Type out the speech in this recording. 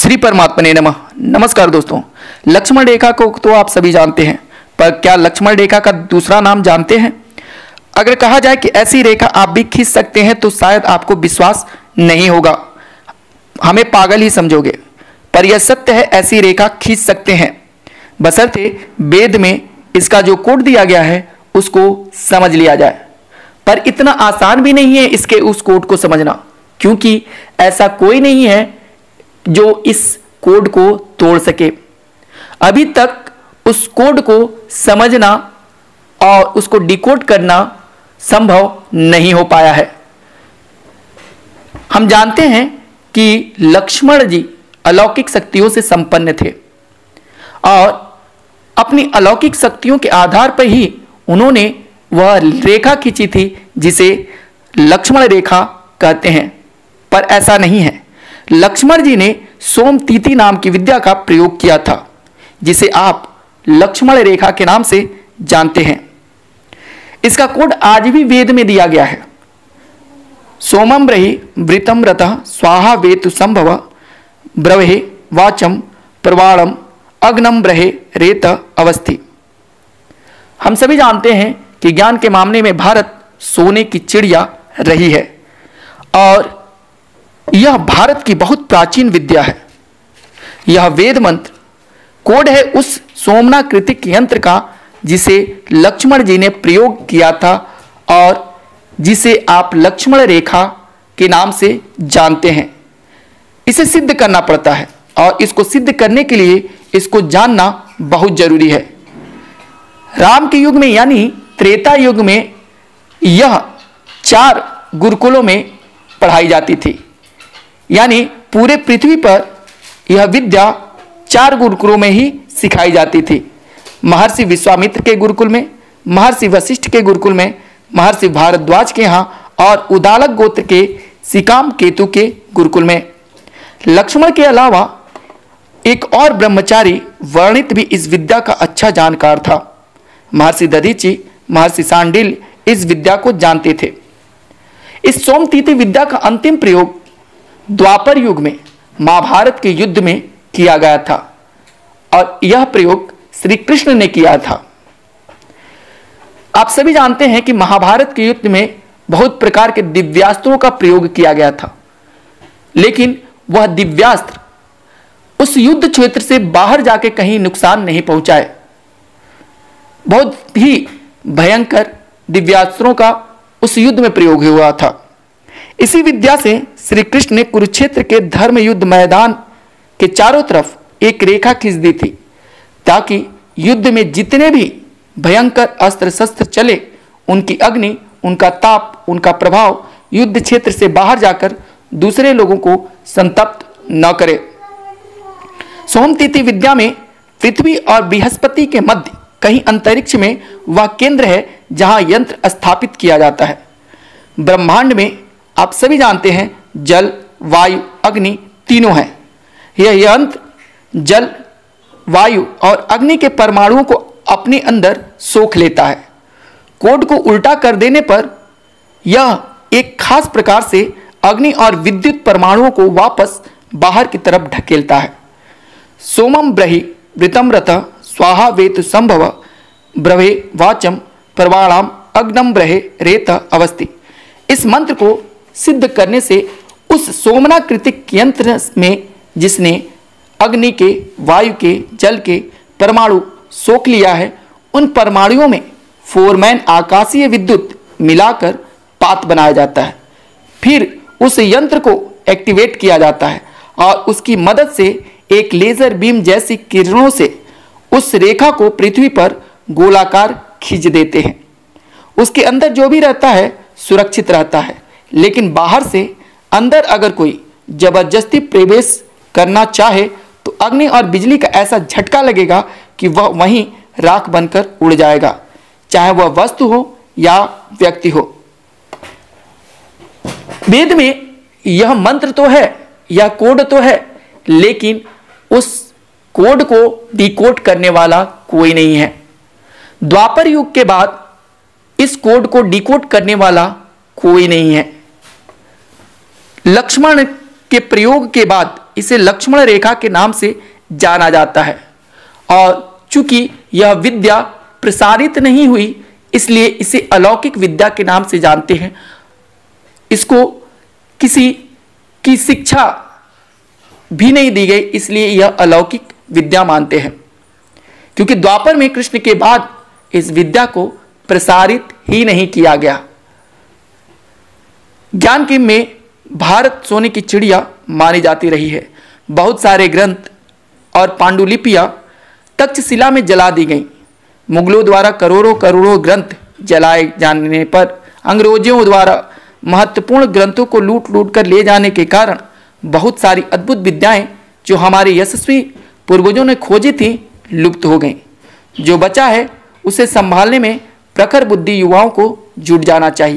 श्री परमात्मने नमः। नमस्कार दोस्तों, लक्ष्मण रेखा को तो आप सभी जानते हैं, पर क्या लक्ष्मण रेखा का दूसरा नाम जानते हैं? अगर कहा जाए कि ऐसी रेखा आप भी खींच सकते हैं तो शायद आपको विश्वास नहीं होगा, हमें पागल ही समझोगे। पर यह सत्य है, ऐसी रेखा खींच सकते हैं, बशर्ते वेद में इसका जो कोड दिया गया है उसको समझ लिया जाए। पर इतना आसान भी नहीं है इसके उस कोड को समझना, क्योंकि ऐसा कोई नहीं है जो इस कोड को तोड़ सके। अभी तक उस कोड को समझना और उसको डिकोड करना संभव नहीं हो पाया है। हम जानते हैं कि लक्ष्मण जी अलौकिक शक्तियों से संपन्न थे और अपनी अलौकिक शक्तियों के आधार पर ही उन्होंने वह रेखा खींची थी जिसे लक्ष्मण रेखा कहते हैं। पर ऐसा नहीं है। लक्ष्मण जी ने सोमतीति नाम की विद्या का प्रयोग किया था, जिसे आप लक्ष्मण रेखा के नाम से जानते हैं। इसका कोड आज भी वेद में दिया गया है। सोमम ब्रहि वृतम रतः स्वाहा वेतु संभव ब्रवे वाचम प्रवाणम अग्नम ब्रहे रेत अवस्थि। हम सभी जानते हैं कि ज्ञान के मामले में भारत सोने की चिड़िया रही है और यह भारत की बहुत प्राचीन विद्या है। यह वेद मंत्र कोड है उस सोमनाकृतिक यंत्र का जिसे लक्ष्मण जी ने प्रयोग किया था और जिसे आप लक्ष्मण रेखा के नाम से जानते हैं। इसे सिद्ध करना पड़ता है और इसको सिद्ध करने के लिए इसको जानना बहुत जरूरी है। राम के युग में यानी त्रेता युग में यह 4 गुरुकुलों में पढ़ाई जाती थी, यानी पूरे पृथ्वी पर यह विद्या 4 गुरुकुलों में ही सिखाई जाती थी। महर्षि विश्वामित्र के गुरुकुल में, महर्षि वशिष्ठ के गुरुकुल में, महर्षि भारद्वाज के यहाँ और उदालक गोत्र के सिकाम केतु के गुरुकुल में। लक्ष्मण के अलावा एक और ब्रह्मचारी वर्णित भी इस विद्या का अच्छा जानकार था। महर्षि दधीचि, महर्षि सांडिल इस विद्या को जानते थे। इस सोमतीति विद्या का अंतिम प्रयोग द्वापर युग में महाभारत के युद्ध में किया गया था और यह प्रयोग श्री कृष्ण ने किया था। आप सभी जानते हैं कि महाभारत के युद्ध में बहुत प्रकार के दिव्यास्त्रों का प्रयोग किया गया था, लेकिन वह दिव्यास्त्र उस युद्ध क्षेत्र से बाहर जाके कहीं नुकसान नहीं पहुंचाए। बहुत ही भयंकर दिव्यास्त्रों का उस युद्ध में प्रयोग हुआ था। इसी विद्या से श्री कृष्ण ने कुरुक्षेत्र के धर्म युद्ध मैदान के चारों तरफ एक रेखा खींच दी थी, ताकि युद्ध में जितने भी भयंकर अस्त्र शस्त्र चले उनकी अग्नि, उनका ताप, उनका प्रभाव युद्ध क्षेत्र से बाहर जाकर दूसरे लोगों को संतप्त न करे। सोमतीति विद्या में पृथ्वी और बृहस्पति के मध्य कहीं अंतरिक्ष में वह केंद्र है जहां यंत्र स्थापित किया जाता है। ब्रह्मांड में आप सभी जानते हैं जल, वायु, अग्नि तीनों हैं। यह यंत्र जल, वायु और अग्नि के परमाणुओं को अपने अंदर सोख लेता है। कोड को उल्टा कर देने पर यह एक खास प्रकार से अग्नि और विद्युत परमाणुओं को वापस बाहर की तरफ ढकेलता है। सोमम ब्रहि वृतम रतः स्वाहा वेतु संभव ब्रवे वाचम प्रवाणाम अग्नम ब्रहे रेत अवस्थि। इस मंत्र को सिद्ध करने से उस सोमनाकृतिक यंत्र में जिसने अग्नि के, वायु के, जल के परमाणु सोख लिया है, उन परमाणुओं में फोरमैन आकाशीय विद्युत मिलाकर पात बनाया जाता है। फिर उस यंत्र को एक्टिवेट किया जाता है और उसकी मदद से एक लेजर बीम जैसी किरणों से उस रेखा को पृथ्वी पर गोलाकार खींच देते हैं। उसके अंदर जो भी रहता है सुरक्षित रहता है, लेकिन बाहर से अंदर अगर कोई जबरदस्ती प्रवेश करना चाहे तो अग्नि और बिजली का ऐसा झटका लगेगा कि वह वहीं राख बनकर उड़ जाएगा, चाहे वह वस्तु हो या व्यक्ति हो। वेद में यह मंत्र तो है, यह कोड तो है, लेकिन उस कोड को डिकोड करने वाला कोई नहीं है। द्वापर युग के बाद इस कोड को डिकोड करने वाला कोई नहीं है। लक्ष्मण के प्रयोग के बाद इसे लक्ष्मण रेखा के नाम से जाना जाता है। और चूंकि यह विद्या प्रसारित नहीं हुई, इसलिए इसे अलौकिक विद्या के नाम से जानते हैं। इसको किसी की शिक्षा भी नहीं दी गई, इसलिए यह अलौकिक विद्या मानते हैं। क्योंकि द्वापर में कृष्ण के बाद इस विद्या को प्रसारित ही नहीं किया गया। ज्ञान की में भारत सोने की चिड़िया मानी जाती रही है। बहुत सारे ग्रंथ और पांडुलिपियां तक्षशिला में जला दी गईं। मुगलों द्वारा करोड़ों करोड़ों ग्रंथ जलाए जाने पर अंग्रेजों द्वारा महत्वपूर्ण ग्रंथों को लूट लूट कर ले जाने के कारण बहुत सारी अद्भुत विद्याएं जो हमारे यशस्वी पूर्वजों ने खोजी थी लुप्त हो गईं। जो बचा है उसे संभालने में प्रखर बुद्धि युवाओं को जुट जाना चाहिए।